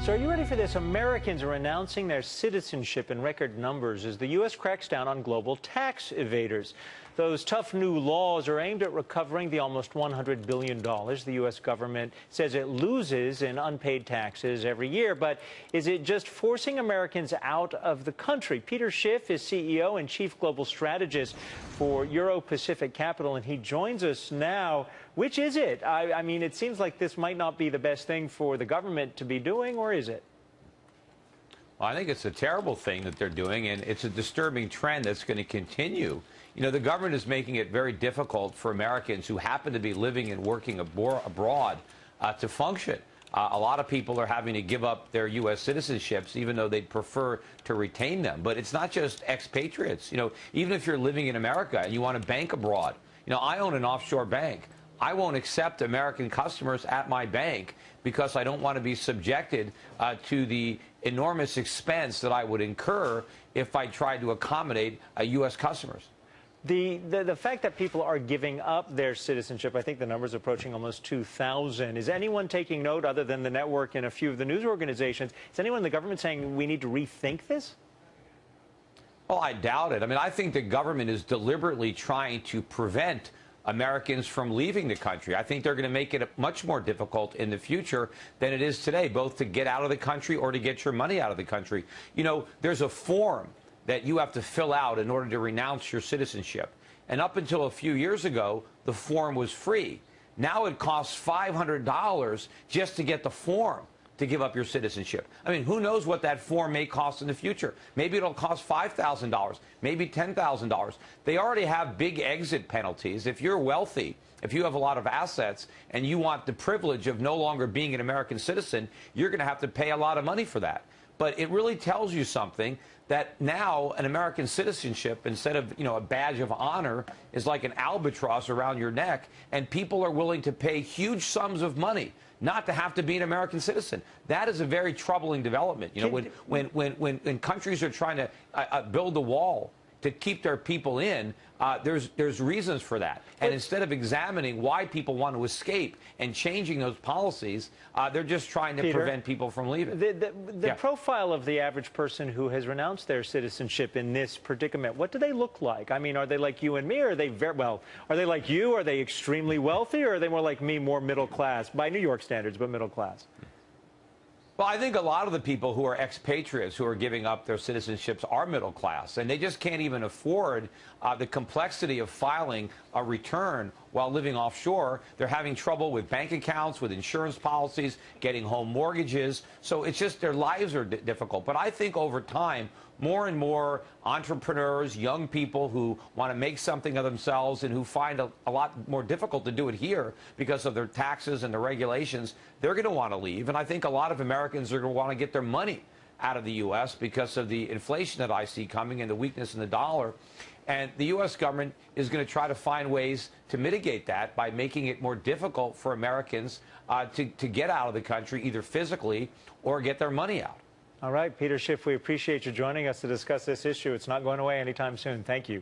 So are you ready for this? Americans are announcing their citizenship in record numbers as the U.S. cracks down on global tax evaders. Those tough new laws are aimed at recovering the almost $100 billion the U.S. government says it loses in unpaid taxes every year. But is it just forcing Americans out of the country? Peter Schiff is CEO and Chief Global Strategist for Euro-Pacific Capital, and he joins us now. Which is it? I mean, it seems like this might not be the best thing for the government to be doing, or is it? Well, I think it's a terrible thing that they're doing, and it's a disturbing trend that's going to continue. You know, the government is making it very difficult for Americans who happen to be living and working abroad to function. A lot of people are having to give up their U.S. citizenships, even though they'd prefer to retain them. But it's not just expatriates. You know, even if you're living in America and you want to bank abroad, you know, I own an offshore bank. I won't accept American customers at my bank because I don't want to be subjected to the enormous expense that I would incur if I tried to accommodate U.S. customers. The fact that people are giving up their citizenship, I think the number's approaching almost 2,000. Is anyone taking note, other than the network and a few of the news organizations, is anyone in the government saying we need to rethink this? Well, I doubt it. I mean, I think the government is deliberately trying to prevent Americans from leaving the country. I think they're going to make it much more difficult in the future than it is today, both to get out of the country or to get your money out of the country. You know, there's a form that you have to fill out in order to renounce your citizenship. And up until a few years ago, the form was free. Now it costs $500 just to get the form to give up your citizenship. I mean, who knows what that form may cost in the future? Maybe it'll cost $5,000, maybe $10,000. They already have big exit penalties. If you're wealthy, if you have a lot of assets, and you want the privilege of no longer being an American citizen, you're going to have to pay a lot of money for that. But it really tells you something that now an American citizenship, instead of, you know, a badge of honor, is like an albatross around your neck, and people are willing to pay huge sums of money not to have to be an American citizen. That is a very troubling development. You know, when countries are trying to build a wall to keep their people in, there's reasons for that. And instead of examining why people want to escape and changing those policies, they're just trying to prevent people from leaving. The profile of the average person who has renounced their citizenship in this predicament, what do they look like? I mean, are they like you and me, or are they are they like you? Are they extremely wealthy, or are they more like me, more middle class, by New York standards, but middle class? Well, I think a lot of the people who are expatriates who are giving up their citizenships are middle class, and they just can't even afford the complexity of filing a return while living offshore. They're having trouble with bank accounts, with insurance policies, getting home mortgages. So it's just their lives are difficult. But I think over time, more and more entrepreneurs, young people who want to make something of themselves and who find a lot more difficult to do it here because of their taxes and the regulations, they're going to want to leave. And I think a lot of Americans are going to want to get their money out of the U.S. because of the inflation that I see coming and the weakness in the dollar. And the U.S. government is going to try to find ways to mitigate that by making it more difficult for Americans to get out of the country, either physically or get their money out. All right, Peter Schiff, we appreciate you joining us to discuss this issue. It's not going away anytime soon. Thank you.